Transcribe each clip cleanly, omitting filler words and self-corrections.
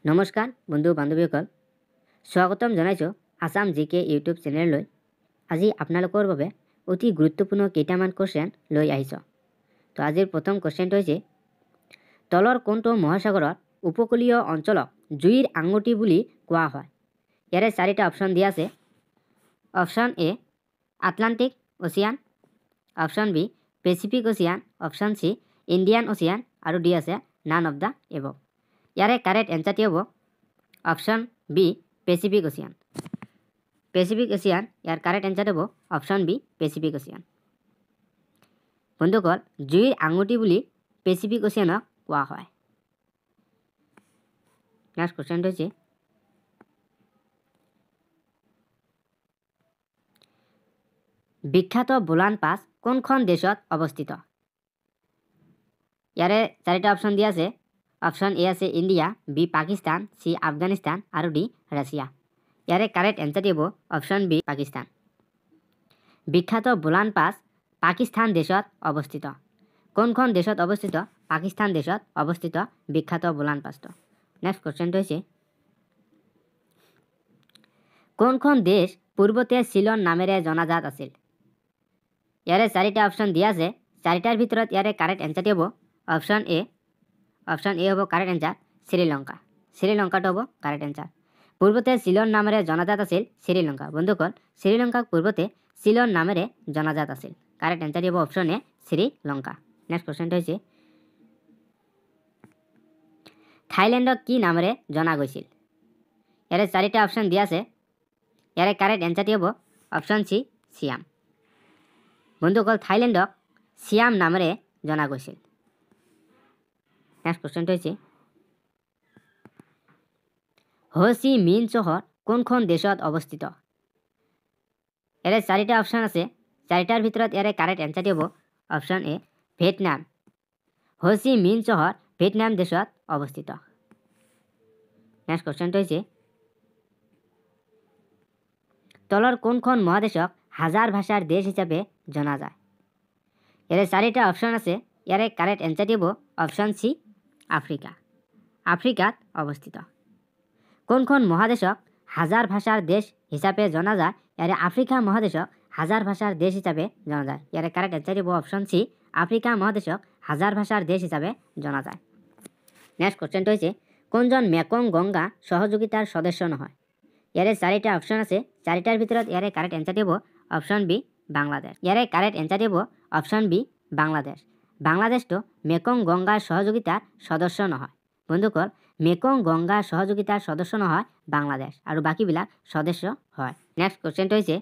নমস্কাৰ বন্ধু বান্ধৱীসকল, স্বাগতম জনাইছোঁ আসাম জিকে ইউটিউব চেনেললৈ। আজি আপোনালোকৰ বাবে অতি গুৰুত্বপূৰ্ণ কেইটামান কুৱেশ্যন লৈ আহিছোঁ। তো আজিৰ প্ৰথম কুৱেশ্যনটো হৈছে, তলৰ কোনটো মহাসাগৰৰ উপকূলীয় অঞ্চলক জুইৰ আঙুঠি বুলি কোৱা হয়? ইয়াৰে চাৰিটা অপশ্যন দিয়া আছে। Option A Atlantic ocean, option B Pacific ocean, option C Indian ocean আৰু ডি আছে নান অফ দ্য এবভ। ইয়াৰে কাৰেক্ট এনচাৰটি হ'ব option B Pacific ocean. Pacific ocean ইয়াৰ কাৰেক্ট এনচাৰ হ'ব অপশ্যন বি পেচিফিক অচিয়ান। বন্ধুসকল, জুইৰ আঙুঠি বুলি পেচিফিক অচিয়ানক কোৱা হয়। নেক্সট কুৱেশ্যনটো হৈছে, বিখ্যাত বোলান পাছ কোনখন দেশত অৱস্থিত? ইয়াৰে চাৰিটা অপশ্যন দিয়া আছে। অপশ্যন এ আছে ইণ্ডিয়া, বি পাকিস্তান, সি আফগানিস্তান আৰু ডি ৰাছিয়া। ইয়াৰে কাৰেক্ট এনচাৰটি হ'ব অপশ্যন বি পাকিস্তান। বিখ্যাত বোলান পাছ পাকিস্তান দেশত অৱস্থিত। কোনখন দেশত অৱস্থিত? পাকিস্তান দেশত অৱস্থিত বিখ্যাত বোলান পাছটো। নেক্সট কুৱেশ্যনটো হৈছে, কোনখন দেশ পূৰ্বতে চিলন নামেৰে জনাজাত আছিল? ইয়াৰে চাৰিটা অপশ্যন দিয়া আছে। চাৰিটাৰ ভিতৰত ইয়াৰে কাৰেক্ট এনচাৰটি হ'ব অপশ্যন এ। অপশ্যন এ হ'ব কাৰেক্ট এনচাৰ শ্ৰীলংকা। শ্ৰীলংকাটো হ'ব কাৰেক্ট এনচাৰ। পূৰ্বতে চিলন নামেৰে জনাজাত আছিল শ্ৰীলংকা। বন্ধুসকল, শ্ৰীলংকাক পূৰ্বতে চিলন নামেৰে জনাজাত আছিল। কাৰেক্ট এনচাৰটি হ'ব অপশ্যন এ শ্ৰীলংকা। নেক্সট কুৱেশ্যনটো হৈছে, থাইলেণ্ডক কি নামেৰে জনা গৈছিল? ইয়াৰে চাৰিটা অপশ্যন দিয়া আছে। ইয়াৰে কাৰেক্ট এনচাৰটি হ'ব অপশ্যন চি চিয়াম। বন্ধুসকল, থাইলেণ্ডক চিয়াম নামেৰে জনা গৈছিল। নেক্সট কুৱেশ্যনটো হৈছে, হো চি মিন চহৰ কোনখন দেশত অৱস্থিত? ইয়াৰে চাৰিটা অপশ্যন আছে। চাৰিটাৰ ভিতৰত ইয়াৰে কাৰেক্ট এনচাৰটি হ'ব অপশ্যন এ ভিয়েটনাম। হো চি মিন চহৰ ভিয়েটনাম দেশত অৱস্থিত। নেক্সট কুৱেশ্যনটো হৈছে, তলৰ কোনখন মহাদেশক হাজাৰ ভাষাৰ দেশ হিচাপে জনা যায়? ইয়াৰে চাৰিটা অপশ্যন আছে। ইয়াৰে কাৰেক্ট এনচাৰটি হ'ব অপশ্যন চি আফ্ৰিকা। আফ্ৰিকাত অৱস্থিত। কোনখন মহাদেশক হাজাৰ ভাষাৰ দেশ হিচাপে জনা যায়? ইয়াৰে আফ্ৰিকা মহাদেশক হাজাৰ ভাষাৰ দেশ হিচাপে জনা যায়। ইয়াৰে কাৰেক্ট এনচাৰটি হ'ব অপশ্যন চি আফ্ৰিকা মহাদেশক হাজাৰ ভাষাৰ দেশ হিচাপে জনা যায়। নেক্সট কুৱেশ্যনটো হৈছে, কোনজন মেকং গংগা সহযোগিতাৰ সদস্য নহয়? ইয়াৰে চাৰিটা অপশ্যন আছে। চাৰিটাৰ ভিতৰত ইয়াৰে কাৰেক্ট এনচাৰটি হ'ব অপশ্যন বি বাংলাদেশ। ইয়াৰে কাৰেক্ট এনচাৰটি হ'ব অপশ্যন বি বাংলাদেশ। বাংলাদেশটো মেকং গংগাৰ সহযোগিতাৰ সদস্য নহয়। বন্ধুসকল, মেকং গংগাৰ সহযোগিতাৰ সদস্য নহয় বাংলাদেশ, আৰু বাকীবিলাক সদস্য হয়। নেক্সট কুৱেশ্যনটো হৈছে,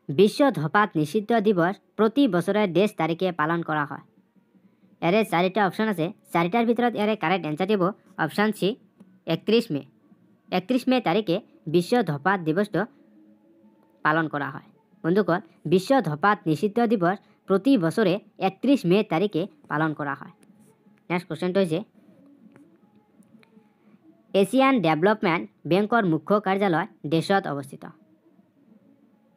বিশ্ব ধঁপাত নিষিদ্ধ দিৱস প্ৰতি বছৰে দেশ তাৰিখে পালন কৰা হয়। ইয়াৰে চাৰিটা অপশ্যন আছে। চাৰিটাৰ ভিতৰত ইয়াৰে কাৰেক্ট এনচাৰটি হ'ব অপশ্যন চি 31 মে'। 31 মে' তাৰিখে বিশ্ব ধঁপাত দিৱসটো পালন কৰা হয়। বন্ধুসকল, বিশ্ব ধঁপাত নিষিদ্ধ দিৱস প্ৰতি বছৰে 31 মে' তাৰিখে পালন কৰা হয়। নেক্সট কুৱেশ্যনটো হৈছে, এছিয়ান ডেভেলপমেণ্ট বেংকৰ মুখ্য কাৰ্যালয় দেশত অৱস্থিত।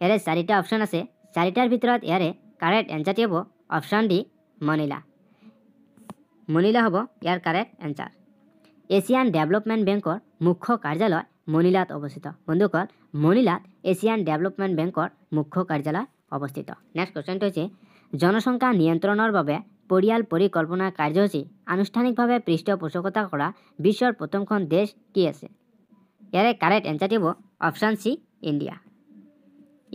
ইয়াৰে চাৰিটা অপশ্যন আছে। চাৰিটাৰ ভিতৰত ইয়াৰে কাৰেক্ট এনচাৰটি হ'ব অপশ্যন ডি মনিলা। মনিলা হ'ব ইয়াৰ কাৰেক্ট এনচাৰ। এছিয়ান ডেভেলপমেণ্ট বেংকৰ মুখ্য কাৰ্যালয় মনিলাত অৱস্থিত। বন্ধুসকল, মনিলাত এছিয়ান ডেভেলপমেণ্ট বেংকৰ মুখ্য কাৰ্যালয় অৱস্থিত। নেক্সট কুৱেশ্যনটো হৈছে, জনসংখ্যা নিয়ন্ত্ৰণৰ বাবে পৰিয়াল পৰিকল্পনা কাৰ্যসূচী আনুষ্ঠানিকভাৱে পৃষ্ঠপোষকতা কৰা বিশ্বৰ প্ৰথমখন দেশ কি আছে? ইয়াৰে কাৰেক্ট এনচাৰটি হ'ব অপশ্যন চি ইণ্ডিয়া।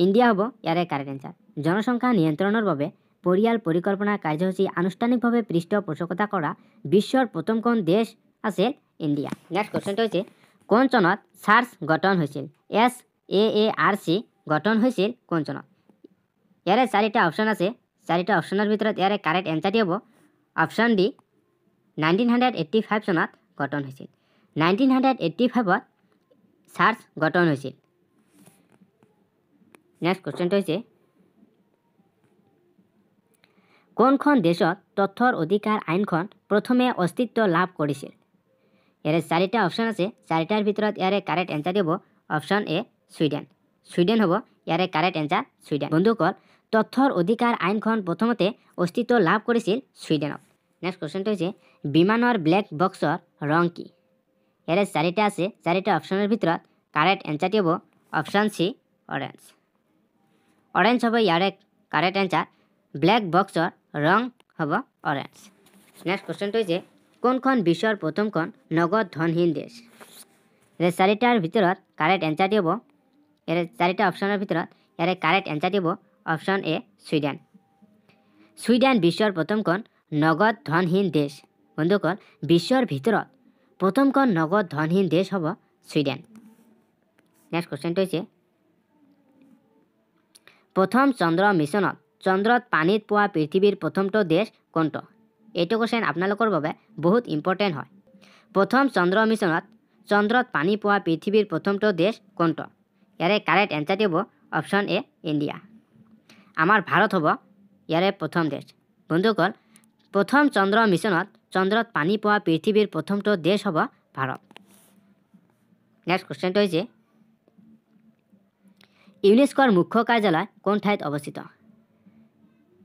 ইণ্ডিয়া হ'ব ইয়াৰে কাৰেক্ট এনচাৰ। জনসংখ্যা নিয়ন্ত্ৰণৰ বাবে পৰিয়াল পৰিকল্পনা কাৰ্যসূচী আনুষ্ঠানিকভাৱে পৃষ্ঠপোষকতা কৰা বিশ্বৰ প্ৰথমখন দেশ আছিল ইণ্ডিয়া। নেক্সট কুৱেশ্যনটো হৈছে, কোন চনত চাৰ্চ গঠন হৈছিল? SAARC গঠন হৈছিল কোন চনত? ইয়াৰে চাৰিটা অপশ্যন আছে। চাৰিটা অপশ্যনৰ ভিতৰত ইয়াৰে কাৰেক্ট এনচাৰটি হ'ব অপশ্যন ডি 1985 চনত গঠন হৈছিল। 1985ত চাৰ্চ গঠন হৈছিল। নেক্সট কুৱেশ্যনটো হৈছে, কোনখন দেশত তথ্যৰ অধিকাৰ আইনখন প্ৰথমে অস্তিত্ব লাভ কৰিছিল? ইয়াৰে চাৰিটা অপশ্যন আছে। চাৰিটাৰ ভিতৰত ইয়াৰে কাৰেক্ট এনচাৰটি হ'ব অপশ্যন এ ছুইডেন। ছুইডেন হ'ব ইয়াৰে কাৰেক্ট এনচাৰ ছুইডেন। বন্ধুসকল, তথ্যৰ অধিকাৰ আইনখন প্ৰথমতে অস্তিত্ব লাভ কৰিছিল ছুইডেনত। নেক্সট কুৱেশ্যনটো হৈছে, বিমানৰ ব্লেক বক্সৰ ৰং কি? ইয়াৰে চাৰিটা আছে, চাৰিটা অপশ্যনৰ ভিতৰত কাৰেক্ট এনচাৰটি হ'ব অপশ্যন চি অৰেঞ্জ। অৰেঞ্জ হ'ব ইয়াৰে কাৰেক্ট এনচাৰ। ব্লেক বক্সৰ ৰং হ'ব অৰেঞ্জ। নেক্সট কুৱেশ্যনটো হৈছে কোনখন বিশ্বৰ প্ৰথমখন নগদ ধনহীন দেশ? ইয়াৰে চাৰিটাৰ ভিতৰত কাৰেক্ট এনচাৰটি হ'ব, ইয়াৰে চাৰিটা অপশ্যনৰ ভিতৰত ইয়াৰে কাৰেক্ট এনচাৰটি হ'ব অপশ্যন এ ছুইডেন। ছুইডেন বিশ্বৰ প্ৰথমখন নগদ ধনহীন দেশ। বন্ধুসকল, বিশ্বৰ ভিতৰত প্ৰথমখন নগদ ধনহীন দেশ হ'ব ছুইডেন। নেক্সট কুৱেশ্যনটো হৈছে প্ৰথম চন্দ্ৰ মিছনত চন্দ্ৰত পানীত পোৱা পৃথিৱীৰ প্ৰথমটো দেশ কোনটো? এইটো কুৱেশ্যন আপোনালোকৰ বাবে বহুত ইম্পৰ্টেণ্ট হয়। প্ৰথম চন্দ্ৰ মিছনত চন্দ্ৰত পানী পোৱা পৃথিৱীৰ প্ৰথমটো দেশ কোনটো? ইয়াৰে কাৰেক্ট এনচাৰটি হ'ব অপশ্যন এ ইণ্ডিয়া। আমাৰ ভাৰত হ'ব ইয়াৰে প্ৰথম দেশ। বন্ধুসকল, প্ৰথম চন্দ্ৰ মিছনত চন্দ্ৰত পানী পোৱা পৃথিৱীৰ প্ৰথমটো দেশ হ'ব ভাৰত। নেক্সট কুৱেশ্যনটো হৈছে ইউনেস্কোৰ মুখ্য কাৰ্যালয় কোন ঠাইত অৱস্থিত?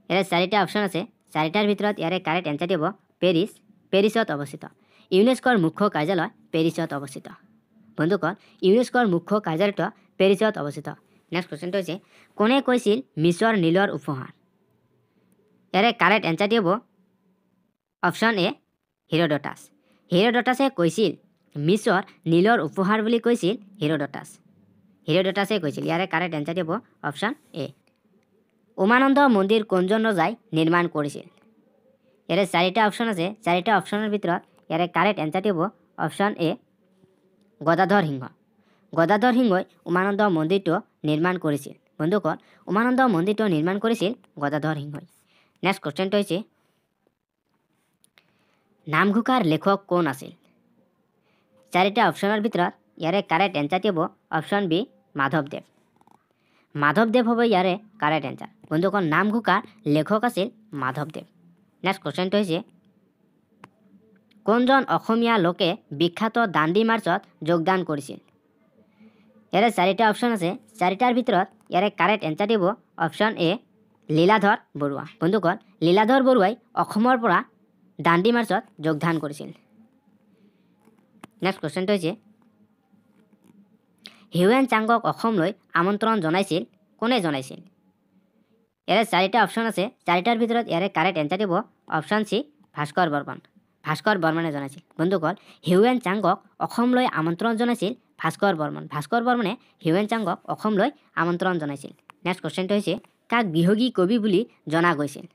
ইয়াৰে চাৰিটা অপশ্যন আছে, চাৰিটাৰ ভিতৰত ইয়াৰে কাৰেক্ট এনচাৰটি হ'ব পেৰিছ। পেৰিছত অৱস্থিত। ইউনেস্কোৰ মুখ্য কাৰ্যালয় পেৰিছত অৱস্থিত। বন্ধুসকল, ইউনেস্কোৰ মুখ্য কাৰ্যালয়টো পেৰিছত অৱস্থিত। নেক্সট কুৱেশ্যনটো হৈছে কোনে কৈছিল মিছৰ নীলৰ উপহাৰ? ইয়াৰে কাৰেক্ট এনচাৰটি হ'ব অপশ্যন এ হিৰডটাছ। হিৰডটাছে কৈছিল মিছৰ নীলৰ উপহাৰ বুলি কৈছিল হিৰডটাছ। হিৰডটাছে কৈছিল। ইয়াৰে কাৰেক্ট এনচাৰটি হ'ব অপশ্যন এ। উমানন্দ মন্দিৰ কোনজন ৰজাই নিৰ্মাণ কৰিছিল? ইয়াৰে চাৰিটা অপশ্যন আছে, চাৰিটা অপশ্যনৰ ভিতৰত ইয়াৰে কাৰেক্ট এনচাৰটি হ'ব অপশ্যন এ গদাধৰ সিংহ। গদাধৰ সিংহই উমানন্দ মন্দিৰটো নিৰ্মাণ কৰিছিল। বন্ধুসকল, উমানন্দ মন্দিৰটো নিৰ্মাণ কৰিছিল গদাধৰ সিংহই। নেক্সট কুৱেশ্যনটো হৈছে নামঘোষাৰ লেখক কোন আছিল? চাৰিটা অপশ্যনৰ ভিতৰত ইয়াৰে কাৰেক্ট এনচাৰটি হ'ব অপশ্যন বি মাধৱদেৱ। মাধৱদেৱ হ'ব ইয়াৰে কাৰেক্ট এনচাৰ। বন্ধুসকল, নামঘোষাৰ লেখক আছিল মাধৱদেৱ। নেক্সট কুৱেশ্যনটো হৈছে কোনজন অসমীয়া লোকে বিখ্যাত দাণ্ডি মাৰ্চত যোগদান কৰিছিল? ইয়াৰে চাৰিটা অপশ্যন আছে, চাৰিটাৰ ভিতৰত ইয়াৰে কাৰেক্ট এনচাৰটি হ'ব অপশ্যন এ লীলাধৰ বৰুৱা। বন্ধুসকল, লীলাধৰ বৰুৱাই অসমৰ পৰা দাণ্ডি মাৰ্চত যোগদান কৰিছিল। নেক্সট কুৱেশ্যনটো হৈছে হিউৱেন চাঙক অসমলৈ আমন্ত্ৰণ জনাইছিল কোনে জনাইছিল? ইয়াৰে চাৰিটা অপশ্যন আছে, চাৰিটাৰ ভিতৰত ইয়াৰে কাৰেক্ট এনচাৰটি হ'ব অপশ্যন চি ভাস্কৰ বৰ্মন। ভাস্কৰ বৰ্মনে জনাইছিল। বন্ধুসকল, হিউৱেন চাঙক অসমলৈ আমন্ত্ৰণ জনাইছিল ভাস্কৰ বৰ্মন। ভাস্কৰ বৰ্মনে হিউৱেন চাঙক অসমলৈ আমন্ত্ৰণ জনাইছিল। নেক্সট কুৱেশ্যনটো হৈছে কাক বিহগী কবি বুলি জনা গৈছিল?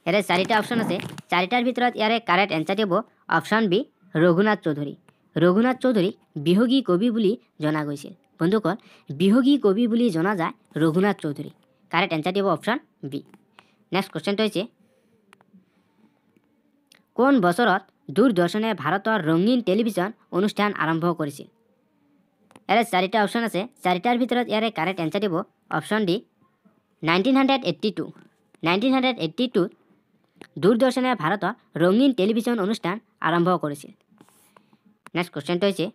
ইয়াৰে চাৰিটা অপশ্যন আছে, চাৰিটাৰ ভিতৰত ইয়াৰে কাৰেক্ট এনচাৰটি হ'ব অপশ্যন বি ৰঘুনাথ চৌধুৰী। ৰঘুনাথ চৌধুৰীক বিহগী কবি বুলি জনা গৈছিল। বন্ধুসকল, বিহগী কবি বুলি জনা যায় ৰঘুনাথ চৌধুৰী। কাৰেক্ট এনচাৰটি হ'ব অপশ্যন বি। নেক্সট কুৱেশ্যনটো হৈছে কোন বছৰত দূৰদৰ্শনে ভাৰতৰ ৰঙীন টেলিভিছন অনুষ্ঠান আৰম্ভ কৰিছিল? ইয়াৰে চাৰিটা অপশ্যন আছে, চাৰিটাৰ ভিতৰত ইয়াৰে কাৰেক্ট এনচাৰটি হ'ব অপশ্যন ডি 1982। 1982 দূৰদৰ্শনে ভাৰতৰ ৰঙীন টেলিভিছন অনুষ্ঠান আৰম্ভ কৰিছিল। নেক্সট কুৱেশ্যনটো হৈছে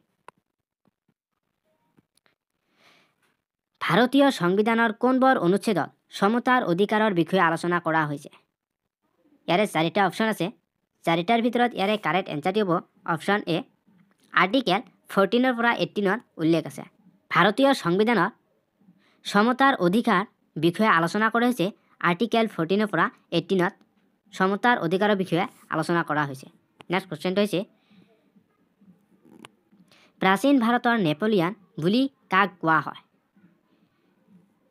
ভাৰতীয় সংবিধানৰ কোনবোৰ অনুচ্ছেদত সমতাৰ অধিকাৰৰ বিষয়ে আলোচনা কৰা হৈছে? ইয়াৰে চাৰিটা অপশ্যন আছে, চাৰিটাৰ ভিতৰত ইয়াৰে কাৰেক্ট এনচাৰটি হ'ব অপশ্যন এ আৰ্টিকেল 14 পৰা 18 উল্লেখ আছে। ভাৰতীয় সংবিধানৰ সমতাৰ অধিকাৰ বিষয়ে আলোচনা কৰা হৈছে আৰ্টিকেল 14 পৰা 18 সমতাৰ অধিকাৰৰ বিষয়ে আলোচনা কৰা হৈছে। নেক্সট কুৱেশ্যনটো হৈছে প্ৰাচীন ভাৰতৰ নেপোলিয়ান বুলি কাক কোৱা হয়?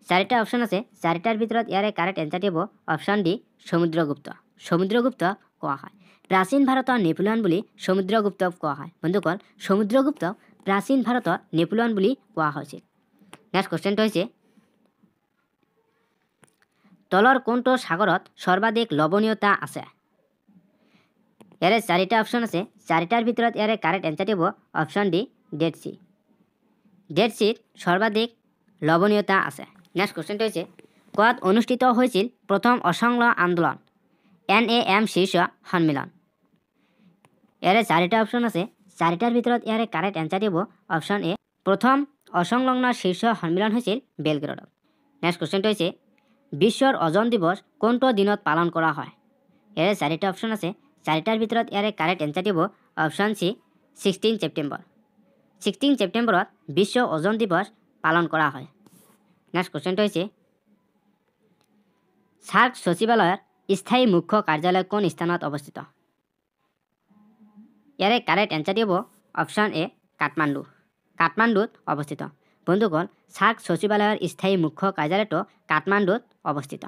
চাৰিটা অপশ্যন আছে, চাৰিটাৰ ভিতৰত ইয়াৰে কাৰেক্ট এনচাৰটি হ'ব অপশ্যন ডি সমুদ্ৰগুপ্ত। সমুদ্ৰগুপ্ত কোৱা হয়। প্ৰাচীন ভাৰতৰ নেপোলিয়ন বুলি সমুদ্ৰগুপ্তক কোৱা হয়। বন্ধুসকল, সমুদ্ৰগুপ্তক প্ৰাচীন ভাৰতৰ নেপোলিয়ন বুলি কোৱা হৈছিল। নেক্সট কুৱেশ্যনটো হৈছে তলৰ কোনটো সাগৰত সৰ্বাধিক লৱণীয়তা আছে? ইয়াৰে চাৰিটা অপশ্যন আছে, চাৰিটাৰ ভিতৰত ইয়াৰে কাৰেক্ট এনচাৰটি হ'ব option D dead C. Dead চিত সৰ্বাধিক লৱণীয়তা আছে। নেক্সট কুৱেশ্যনটো হৈছে ক'ত অনুষ্ঠিত হৈছিল প্ৰথম অসংলগ্ন আন্দোলন NAM শীৰ্ষ সন্মিলন? ইয়াৰে চাৰিটা অপশ্যন আছে, চাৰিটাৰ ভিতৰত ইয়াৰে কাৰেক্ট এনচাৰটি হ'ব অপশ্যন এ প্ৰথম অসংলগ্ন শীৰ্ষ সন্মিলন হৈছিল বেলগ্ৰেডত। নেক্সট কুৱেশ্যনটো হৈছে বিশ্বৰ ওজন দিৱস কোনটো দিনত পালন কৰা হয়? ইয়াৰে চাৰিটা অপশ্যন আছে, চাৰিটাৰ ভিতৰত ইয়াৰে কাৰেক্ট এনচাৰটি হ'ব অপশ্যন চি 16 ছেপ্টেম্বৰ। 16 ছেপ্টেম্বৰত বিশ্ব ওজন দিৱস পালন কৰা হয়। নেক্সট কুৱেশ্যনটো হৈছে সাৰ্ক সচিবালয়ৰ স্থায়ী মুখ্য কাৰ্যালয় কোন স্থানত অৱস্থিত? ইয়াৰে কাৰেক্ট এনচাৰটি হ'ব অপশ্যন এ কাঠমাণ্ডু। কাঠমাণ্ডুত অৱস্থিত। বন্ধুগণ সাৰ্ক সচিবালয়ৰ স্থায়ী মুখ্য কাৰ্যালয়টো কাঠমাণ্ডুত অৱস্থিত।